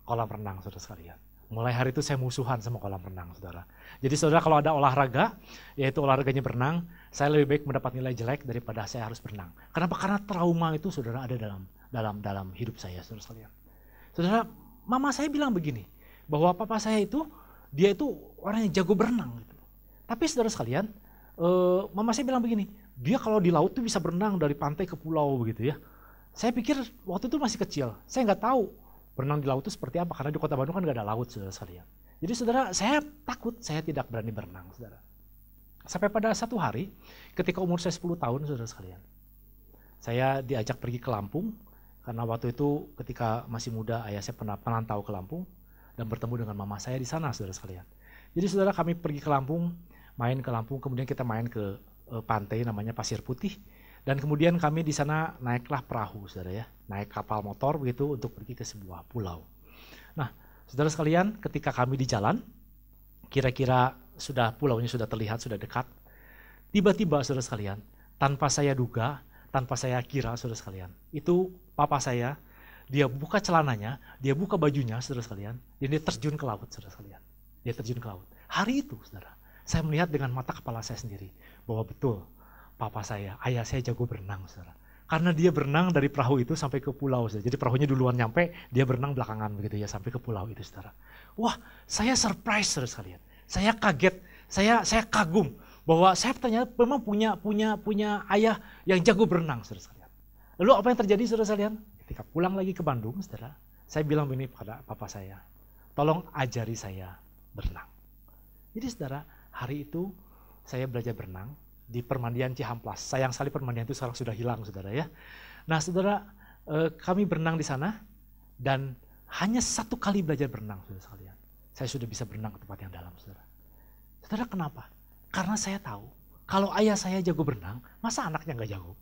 S2: kolam renang saudara sekalian. Mulai hari itu saya musuhan sama kolam renang saudara. Jadi saudara kalau ada olahraga, yaitu olahraganya berenang, saya lebih baik mendapat nilai jelek daripada saya harus berenang. Kenapa? Karena trauma itu saudara ada dalam hidup saya saudara sekalian. Saudara, mama saya bilang begini, bahwa papa saya itu, dia itu orang yang jago berenang gitu. Tapi saudara sekalian, mama saya bilang begini, dia kalau di laut tuh bisa berenang dari pantai ke pulau begitu ya. Saya pikir waktu itu masih kecil, saya nggak tahu berenang di laut itu seperti apa, karena di kota Bandung kan nggak ada laut saudara sekalian. Jadi saudara, saya takut, saya tidak berani berenang saudara. Sampai pada satu hari, ketika umur saya 10 tahun saudara sekalian, saya diajak pergi ke Lampung, karena waktu itu ketika masih muda ayah saya pernah perantau ke Lampung, dan bertemu dengan mama saya di sana saudara sekalian. Jadi saudara, kami pergi ke Lampung, main ke Lampung, kemudian kita main ke pantai namanya Pasir Putih. Dan kemudian kami di sana naiklah perahu, saudara ya, naik kapal motor begitu untuk pergi ke sebuah pulau. Nah, saudara sekalian, ketika kami di jalan, kira-kira pulaunya sudah terlihat, sudah dekat. Tiba-tiba, saudara sekalian, tanpa saya duga, tanpa saya kira, saudara sekalian, itu papa saya, dia buka celananya, dia buka bajunya, saudara sekalian, dan dia terjun ke laut, saudara sekalian. Dia terjun ke laut. Hari itu, saudara, saya melihat dengan mata kepala saya sendiri bahwa betul, papa saya, ayah saya jago berenang saudara. Karena dia berenang dari perahu itu sampai ke pulau saudara. Jadi perahunya duluan nyampe, dia berenang belakangan begitu ya sampai ke pulau itu saudara. Wah, saya surprise saudara sekalian. Saya kaget, saya kagum bahwa saya ternyata memang punya ayah yang jago berenang saudara sekalian. Lalu apa yang terjadi saudara sekalian? Ketika pulang lagi ke Bandung saudara, saya bilang begini pada papa saya, tolong ajari saya berenang. Jadi saudara, hari itu saya belajar berenang di permandian Cihamplas. Sayang sekali permandian itu sekarang sudah hilang saudara ya. Nah saudara, kami berenang di sana dan hanya 1 kali belajar berenang saudara sekalian. Saya sudah bisa berenang ke tempat yang dalam saudara. Saudara kenapa? Karena saya tahu kalau ayah saya jago berenang, masa anaknya nggak jago?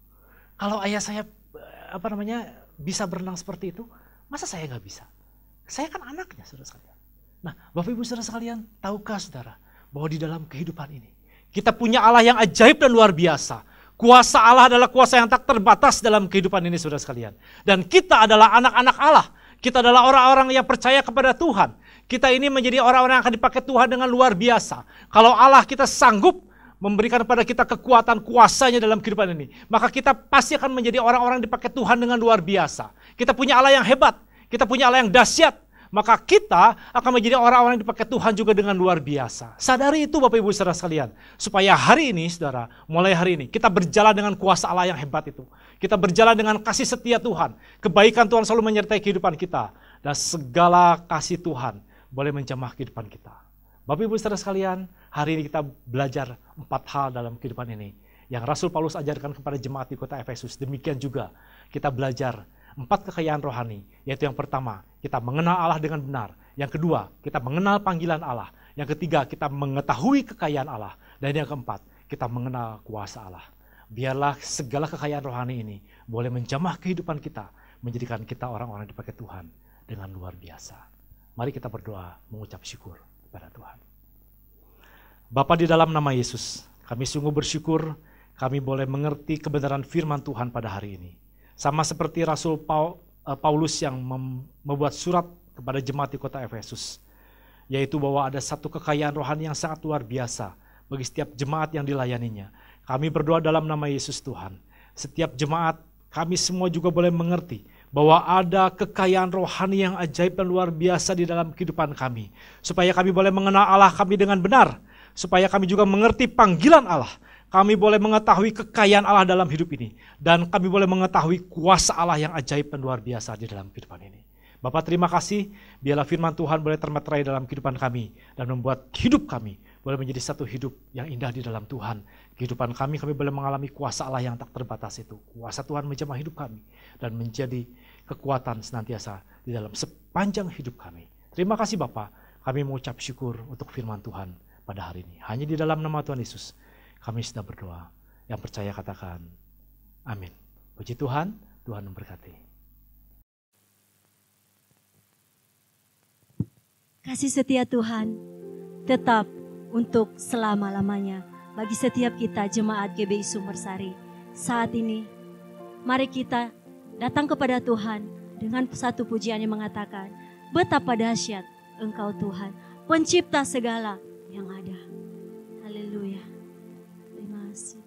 S2: Kalau ayah saya bisa berenang seperti itu, masa saya nggak bisa? Saya kan anaknya saudara sekalian. Nah Bapak Ibu saudara sekalian, tahukah saudara bahwa di dalam kehidupan ini kita punya Allah yang ajaib dan luar biasa. Kuasa Allah adalah kuasa yang tak terbatas dalam kehidupan ini saudara sekalian. Dan kita adalah anak-anak Allah. Kita adalah orang-orang yang percaya kepada Tuhan. Kita ini menjadi orang-orang yang akan dipakai Tuhan dengan luar biasa. Kalau Allah kita sanggup memberikan kepada kita kekuatan kuasanya dalam kehidupan ini, maka kita pasti akan menjadi orang-orang yang dipakai Tuhan dengan luar biasa. Kita punya Allah yang hebat. Kita punya Allah yang dahsyat. Maka kita akan menjadi orang-orang yang dipakai Tuhan juga dengan luar biasa. Sadari itu Bapak Ibu saudara sekalian. Supaya hari ini saudara, mulai hari ini kita berjalan dengan kuasa Allah yang hebat itu. Kita berjalan dengan kasih setia Tuhan. Kebaikan Tuhan selalu menyertai kehidupan kita. Dan segala kasih Tuhan boleh menjamah kehidupan kita. Bapak Ibu saudara sekalian, hari ini kita belajar 4 hal dalam kehidupan ini. yang Rasul Paulus ajarkan kepada jemaat di kota Efesus. Demikian juga kita belajar 4 kekayaan rohani, yaitu yang pertama, kita mengenal Allah dengan benar. Yang kedua, kita mengenal panggilan Allah. Yang ketiga, kita mengetahui kekayaan Allah. Dan yang keempat, kita mengenal kuasa Allah. Biarlah segala kekayaan rohani ini boleh menjamah kehidupan kita, menjadikan kita orang-orang yang dipakai Tuhan dengan luar biasa. Mari kita berdoa mengucap syukur kepada Tuhan. Bapa, di dalam nama Yesus, kami sungguh bersyukur kami boleh mengerti kebenaran firman Tuhan pada hari ini. Sama seperti Rasul Paulus yang membuat surat kepada jemaat di kota Efesus, yaitu bahwa ada satu kekayaan rohani yang sangat luar biasa bagi setiap jemaat yang dilayaninya. Kami berdoa dalam nama Yesus Tuhan, setiap jemaat kami semua juga boleh mengerti bahwa ada kekayaan rohani yang ajaib dan luar biasa di dalam kehidupan kami, supaya kami boleh mengenal Allah kami dengan benar, supaya kami juga mengerti panggilan Allah. Kami boleh mengetahui kekayaan Allah dalam hidup ini, dan kami boleh mengetahui kuasa Allah yang ajaib dan luar biasa di dalam kehidupan ini. Bapak, terima kasih, biarlah firman Tuhan boleh termeterai dalam kehidupan kami, dan membuat hidup kami boleh menjadi satu hidup yang indah di dalam Tuhan. Kehidupan kami boleh mengalami kuasa Allah yang tak terbatas itu. Kuasa Tuhan menjamah hidup kami, dan menjadi kekuatan senantiasa di dalam sepanjang hidup kami. Terima kasih Bapak, kami mengucap syukur untuk firman Tuhan pada hari ini. Hanya di dalam nama Tuhan Yesus kami sudah berdoa. Yang percaya katakan amin. Puji Tuhan, Tuhan memberkati.
S1: Kasih setia Tuhan tetap untuk selama-lamanya bagi setiap kita jemaat GBI Sumbersari. Saat ini mari kita datang kepada Tuhan dengan satu pujian yang mengatakan, betapa dahsyat Engkau Tuhan, pencipta segala yang ada. Haleluya. Terima kasih.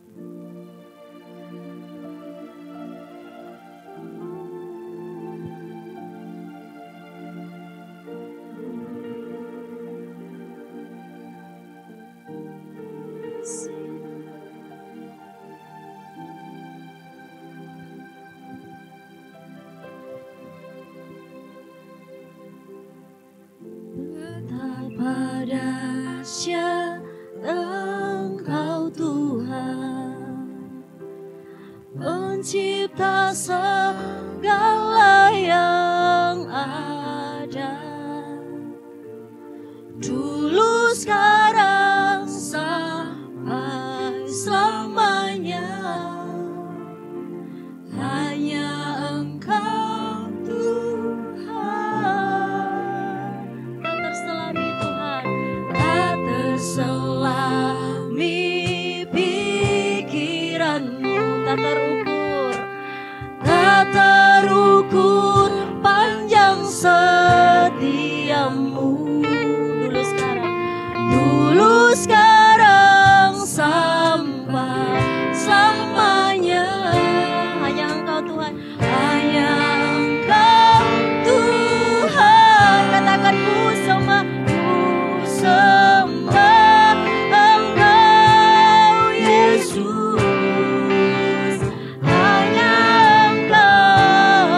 S1: Betapa dahsyat Engkau Tuhan, pencipta segala yang ada, dulu sekarang sampai selamanya. Hanya Engkau Tuhan, tak terselami Tuhan, tak terselami pikiranmu, tak terukur, tak terukur panjang setiamu. Dulu sekarang sampai selamanya. Hanya Engkau Tuhan, hanya Engkau Tuhan. Katakan ku sembah Engkau Yesus. Hanya Engkau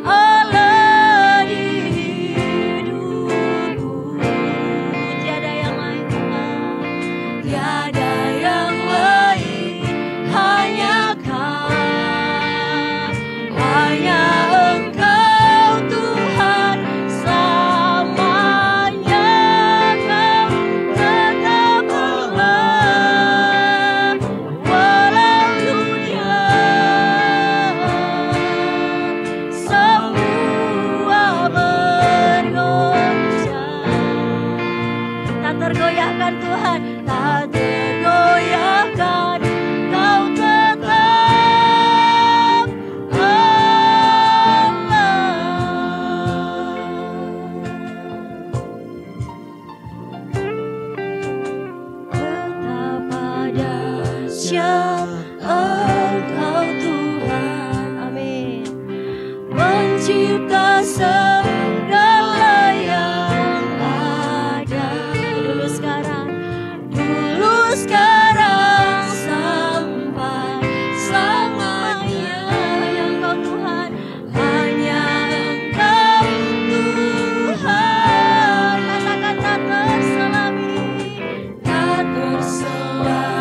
S1: Allah di hidupku, Allah di hidupku. Tiada yang lain Tuhan, tiada yang lain, hanya Kau, hanya Engkau Tuhan selamanya. Kau tetap Allah walau dunia semua bergoncang. Tak tergoyahkan Tuhan, tak tergoyahkan. Kau tetap betapa dahsyat Engkau Tuhan. Amin. Pencipta segala yang ada, dulu sekarang sampai selamanya. Hanya Engkau Tuhan, hanya Engkau Tuhan. Katakan tak terselami, tak terselami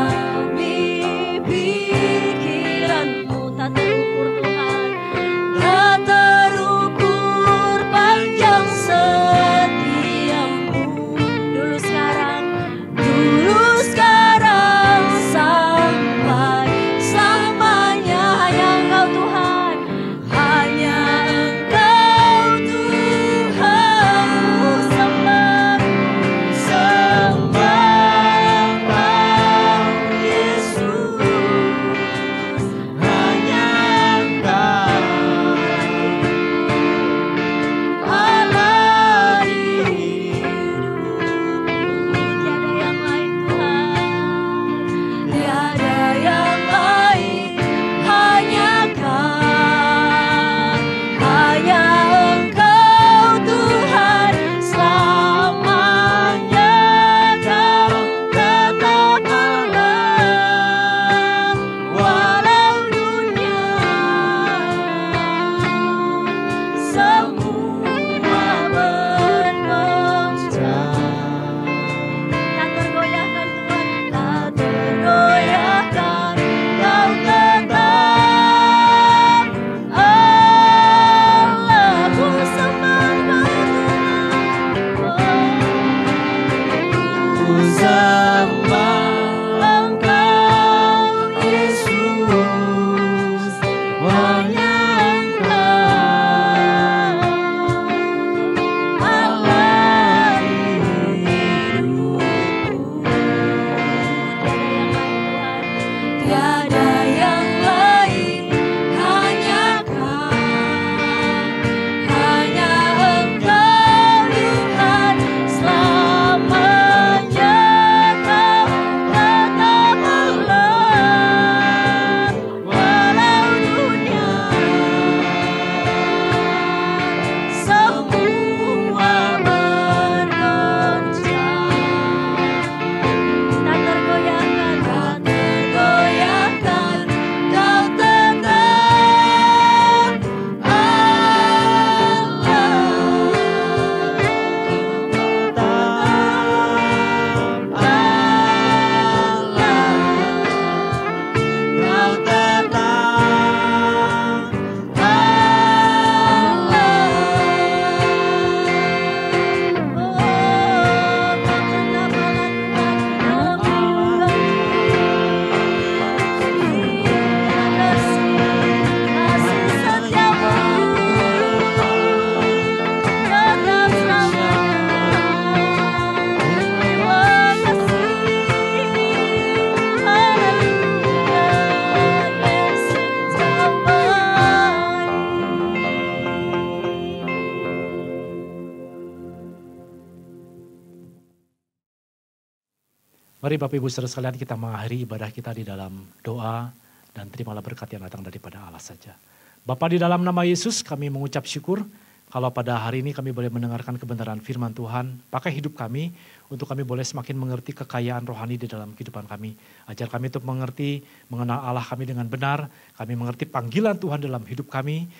S2: Mari Bapak Ibu Saudara sekalian kita mengakhiri ibadah kita di dalam doa dan terimalah berkat yang datang daripada Allah saja. Bapa, di dalam nama Yesus kami mengucap syukur kalau pada hari ini kami boleh mendengarkan kebenaran firman Tuhan, pakai hidup kami untuk kami boleh semakin mengerti kekayaan rohani di dalam kehidupan kami. Ajar kami untuk mengerti, mengenal Allah kami dengan benar, kami mengerti panggilan Tuhan dalam hidup kami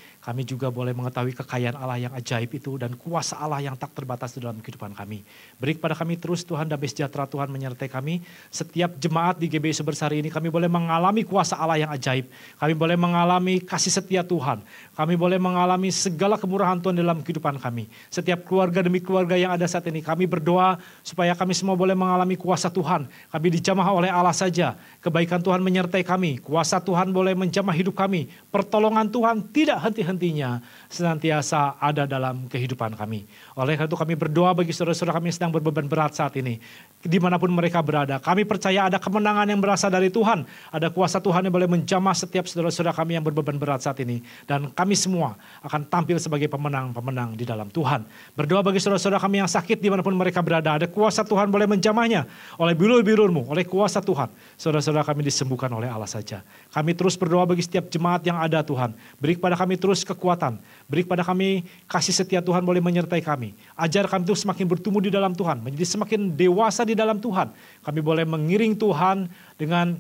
S2: juga boleh mengetahui kekayaan Allah yang ajaib itu dan kuasa Allah yang tak terbatas di dalam kehidupan kami. Beri kepada kami terus Tuhan damai sejahtera Tuhan menyertai kami. Setiap jemaat di GBI Subersari ini kami boleh mengalami kuasa Allah yang ajaib. Kami boleh mengalami kasih setia Tuhan. Kami boleh mengalami segala kemurahan Tuhan dalam kehidupan kami. Setiap keluarga demi keluarga yang ada saat ini kami berdoa supaya kami semua boleh mengalami kuasa Tuhan. Kami dijamah oleh Allah saja. Kebaikan Tuhan menyertai kami. Kuasa Tuhan boleh menjamah hidup kami. Pertolongan Tuhan tidak henti-hentinya senantiasa ada dalam kehidupan kami. Oleh karena itu kami berdoa bagi saudara-saudara kami yang sedang berbeban berat saat ini. Dimanapun mereka berada. Kami percaya ada kemenangan yang berasal dari Tuhan. Ada kuasa Tuhan yang boleh menjamah setiap saudara-saudara kami yang berbeban berat saat ini. Dan kami semua akan tampil sebagai pemenang-pemenang di dalam Tuhan. Berdoa bagi saudara-saudara kami yang sakit dimanapun mereka berada. Ada kuasa Tuhan boleh menjamahnya oleh bilur-bilurmu, oleh kuasa Tuhan. Saudara-saudara kami disembuhkan oleh Allah saja. Kami terus berdoa bagi setiap jemaat yang ada Tuhan. Beri kepada kami terus kekuatan. Beri kepada kami kasih setia Tuhan boleh menyertai kami. Ajar kami terus semakin bertumbuh di dalam Tuhan. Menjadi semakin dewasa di dalam Tuhan. Kami boleh mengiring Tuhan dengan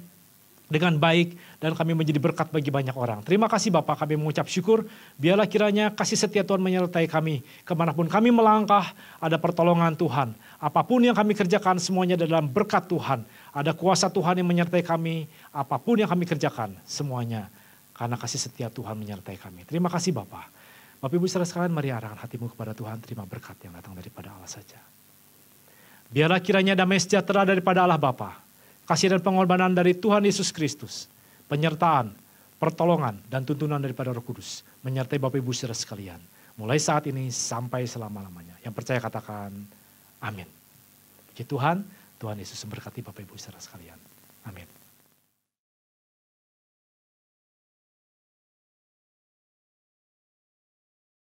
S2: baik dan kami menjadi berkat bagi banyak orang. Terima kasih Bapak, kami mengucap syukur. Biarlah kiranya kasih setia Tuhan menyertai kami. Kemanapun kami melangkah, ada pertolongan Tuhan. Apapun yang kami kerjakan, semuanya dalam berkat Tuhan. Ada kuasa Tuhan yang menyertai kami. Apapun yang kami kerjakan, semuanya karena kasih setia Tuhan menyertai kami. Terima kasih Bapak. Bapak Ibu saudara sekalian, mari arahkan hatimu kepada Tuhan. Terima berkat yang datang daripada Allah saja. Biarlah kiranya damai sejahtera daripada Allah Bapa, kasih dan pengorbanan dari Tuhan Yesus Kristus, penyertaan, pertolongan, dan tuntunan daripada Roh Kudus menyertai Bapak Ibu saudara sekalian. Mulai saat ini sampai selama-lamanya. Yang percaya katakan amin. Puji Tuhan, Tuhan Yesus memberkati Bapak Ibu saudara sekalian. Amin.